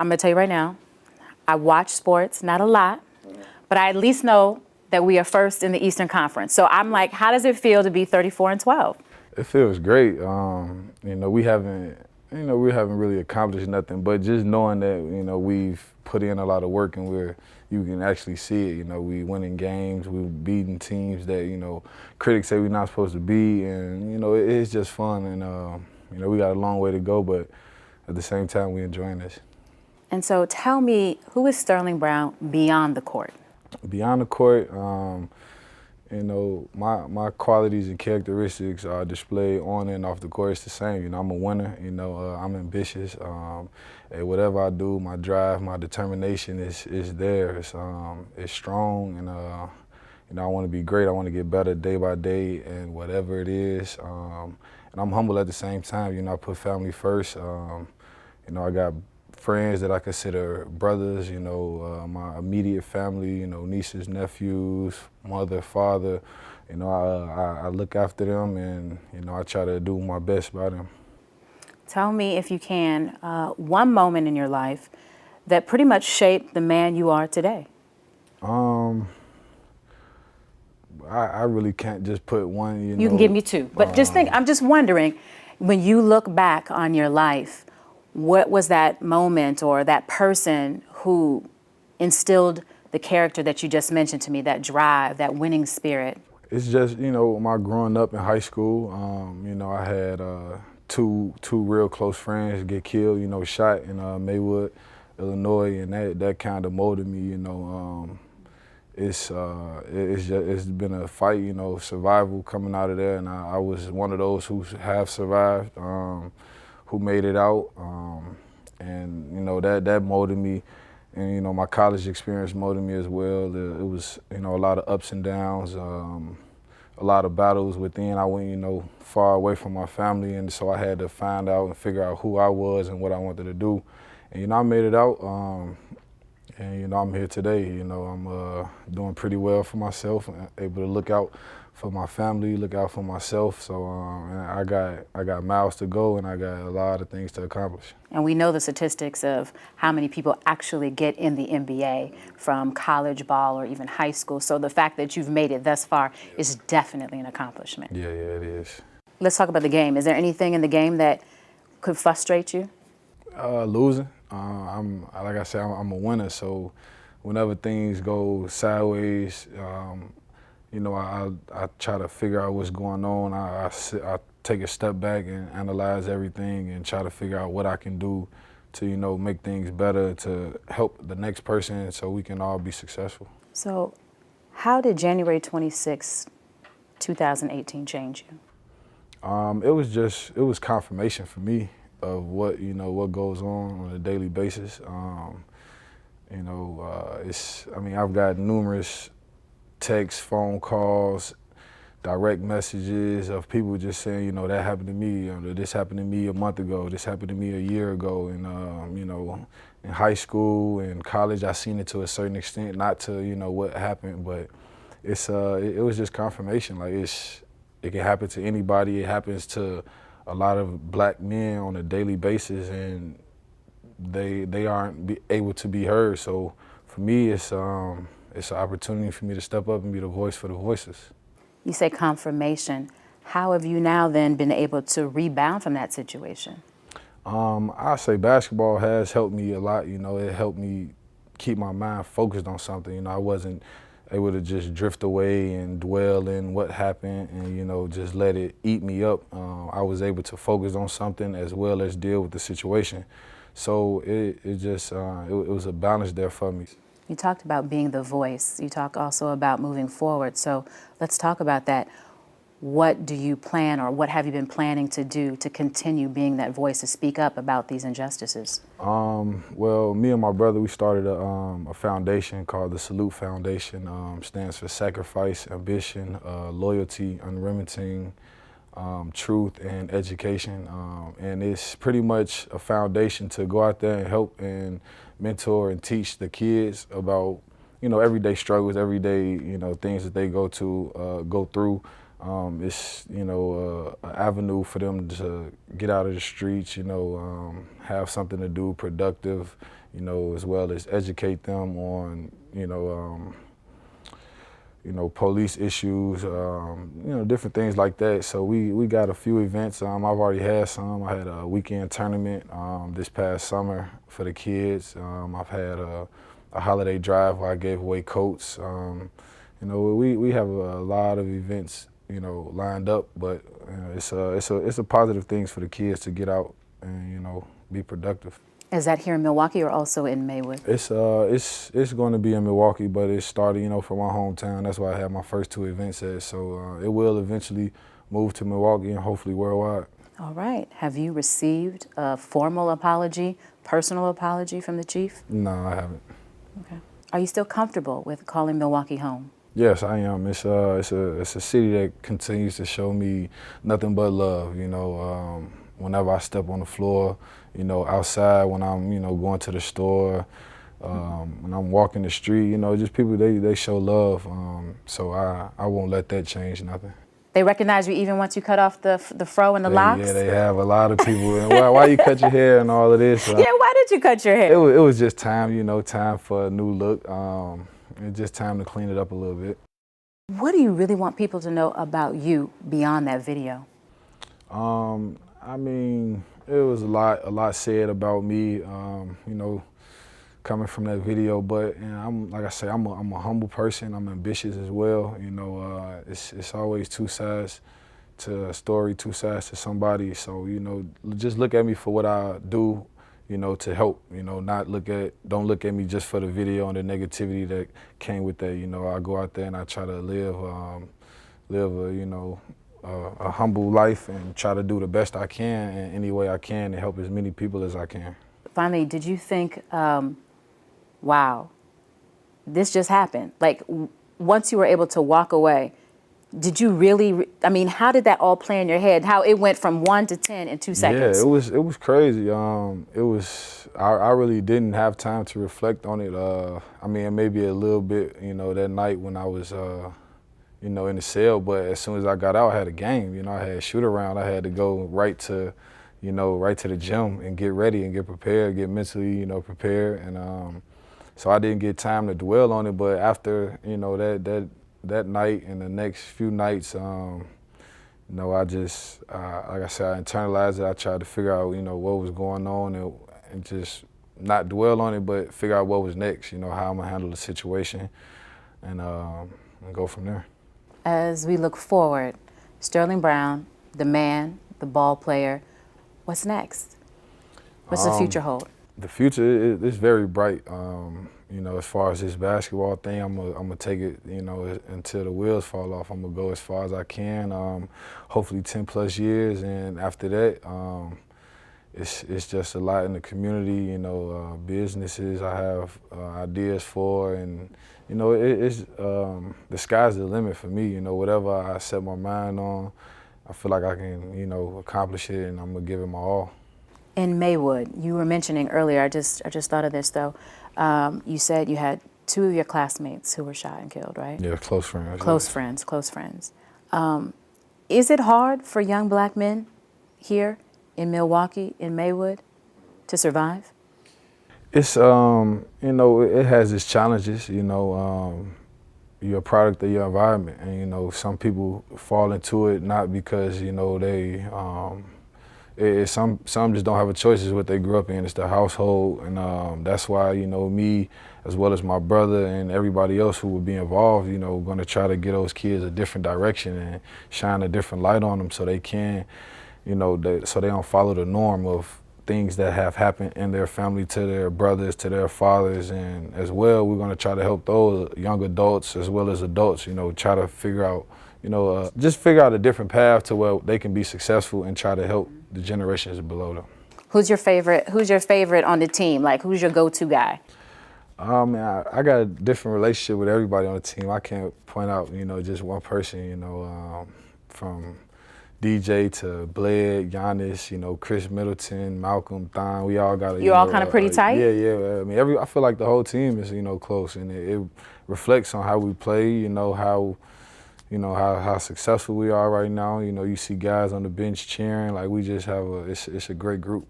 I'm gonna tell you right now, I watch sports, not a lot, but I at least know that we are first in the Eastern Conference. So I'm like, how does it feel to be 34-12? It feels great. We haven't really accomplished nothing, but just knowing that, we've put in a lot of work and you can actually see it. We winning games, we beating teams that, critics say we're not supposed to be, and, it's just fun, and, we got a long way to go, but at the same time, we're enjoying this. And so tell me, who is Sterling Brown beyond the court? Beyond the court, my qualities and characteristics are displayed on and off the court. It's the same. I'm a winner. I'm ambitious. And whatever I do, my drive, my determination is there. It's strong, and I want to be great. I want to get better day by day, and whatever it is. And I'm humble at the same time. I put family first. I got friends that I consider brothers, my immediate family, nieces, nephews, mother, father. I look after them, and, I try to do my best by them. Tell me, if you can, one moment in your life that pretty much shaped the man you are today. I really can't just put one, You can give me two, but I'm just wondering, when you look back on your life, what was that moment or that person who instilled the character that you just mentioned to me, that drive, that winning spirit? It's just, my growing up in high school, I had two real close friends get killed, shot in Maywood, Illinois, and that kind of molded me, It's been a fight, survival coming out of there, and I was one of those who have survived, who made it out, and that molded me, and my college experience molded me as well. It was a lot of ups and downs, a lot of battles within. I went far away from my family, and so I had to find out and figure out who I was and what I wanted to do, and I made it out. And I'm here today. I'm doing pretty well for myself, able to look out for my family, look out for myself. So I got miles to go, and I got a lot of things to accomplish. And we know the statistics of how many people actually get in the NBA from college ball or even high school. So the fact that you've made it thus far is definitely an accomplishment. Yeah, it is. Let's talk about the game. Is there anything in the game that could frustrate you? Losing. Like I said, I'm a winner, so whenever things go sideways, I try to figure out what's going on. I take a step back and analyze everything and try to figure out what I can do to, make things better, to help the next person so we can all be successful. So how did January 26, 2018 change you? It was confirmation for me of what goes on a daily basis. I've got numerous texts, phone calls, direct messages of people just saying, that happened to me, this happened to me a month ago, this happened to me a year ago, and in high school and college, I seen it to a certain extent, not to what happened, but it was just confirmation. Like it can happen to anybody. It happens to a lot of black men on a daily basis, and they aren't able to be heard. So for me, it's an opportunity for me to step up and be the voice for the voiceless. You say confirmation. How have you now then been able to rebound from that situation? I say basketball has helped me a lot. It helped me keep my mind focused on something. I wasn't able to just drift away and dwell in what happened and, just let it eat me up. I was able to focus on something as well as deal with the situation. So it was a balance there for me. You talked about being the voice. You talk also about moving forward. So let's talk about that. What do you plan, or what have you been planning to do to continue being that voice to speak up about these injustices? Well, me and my brother, we started a foundation called the Salute Foundation. Stands for sacrifice, ambition, loyalty, unremitting, truth, and education. And it's pretty much a foundation to go out there and help and mentor and teach the kids about, everyday struggles, everyday, things that they go through. It's, you know, an avenue for them to get out of the streets, you know, have something to do productive, you know, as well as educate them on, police issues, different things like that. So we got a few events. I've already had some. I had a weekend tournament this past summer for the kids. I've had a holiday drive where I gave away coats. We have a lot of events, lined up, but it's a positive things for the kids to get out and, be productive. Is that here in Milwaukee or also in Maywood? It's going to be in Milwaukee, but it started, from my hometown. That's why I had my first two events at. So it will eventually move to Milwaukee and hopefully worldwide. All right. Have you received a formal apology, personal apology from the chief? No, I haven't. Okay. Are you still comfortable with calling Milwaukee home? Yes, I am. It's a city that continues to show me nothing but love. Whenever I step on the floor, outside, when I'm, going to the store, when I'm walking the street, just people, they show love. So I won't let that change nothing. They recognize you even once you cut off the fro and the locks? Yeah, they have a lot of people. And why you cut your hair and all of this? Yeah, why did you cut your hair? It was just time, time for a new look. It's just time to clean it up a little bit. What do you really want people to know about you beyond that video? It was a lot said about me, coming from that video. But like I say, I'm a humble person. I'm ambitious as well. It's always two sides to a story, two sides to somebody. So just look at me for what I do, to help. Don't look at me just for the video and the negativity that came with that. I go out there and I try to live a humble life and try to do the best I can in any way I can to help as many people as I can. Finally, did you think, wow, this just happened? Like, once you were able to walk away, did you really, how did that all play in your head? How it went from 1 to 10 in 2 seconds? Yeah, it was crazy. I really didn't have time to reflect on it. Maybe a little bit, that night when I was, in the cell, but as soon as I got out, I had a game. I had a shoot around. I had to go right to the gym and get ready and get prepared, get mentally, prepared. And so I didn't get time to dwell on it. But after, that night and the next few nights, I just, like I said, I internalized it. I tried to figure out, what was going on and just not dwell on it, but figure out what was next, how I'm gonna handle the situation and go from there. As we look forward, Sterling Brown, the man, the ball player, what's next? What's the future hold? The future is very bright. As far as this basketball thing, I'm gonna take it, until the wheels fall off. I'm gonna go as far as I can. Hopefully 10 plus years, and after that, it's just a lot in the community. Businesses I have ideas for, and it's the sky's the limit for me. Whatever I set my mind on, I feel like I can, accomplish it, and I'm gonna give it my all. In Maywood, you were mentioning earlier, I just thought of this though, you said you had 2 of your classmates who were shot and killed, right? Yeah, close friends. Close friends. Is it hard for young black men here in Milwaukee, in Maywood, to survive? It's, it has its challenges, you're a product of your environment, and, some people fall into it not because, they, some just don't have a choice. It's what they grew up in. It's the household, and that's why me, as well as my brother and everybody else who would be involved, going to try to get those kids a different direction and shine a different light on them so they can, so they don't follow the norm of things that have happened in their family to their brothers, to their fathers, and as well, we're going to try to help those young adults as well as adults, try to figure out, just figure out a different path to where they can be successful and try to help the generations below them. Who's your favorite on the team? Like, who's your go-to guy? I got a different relationship with everybody on the team. I can't point out, just one person, from DJ to Bled, Giannis, Chris Middleton, Malcolm, Thon. We all got. You're all kind of pretty tight. Yeah. I feel like the whole team is, close, and it reflects on how we play. How, you know, how successful we are right now. You know, you see guys on the bench cheering. Like, we just have it's a great group.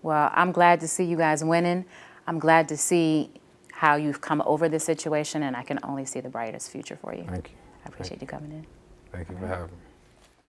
Well, I'm glad to see you guys winning. I'm glad to see how you've come over this situation, and I can only see the brightest future for you. Thank you. I appreciate you coming in. Thank you for having me.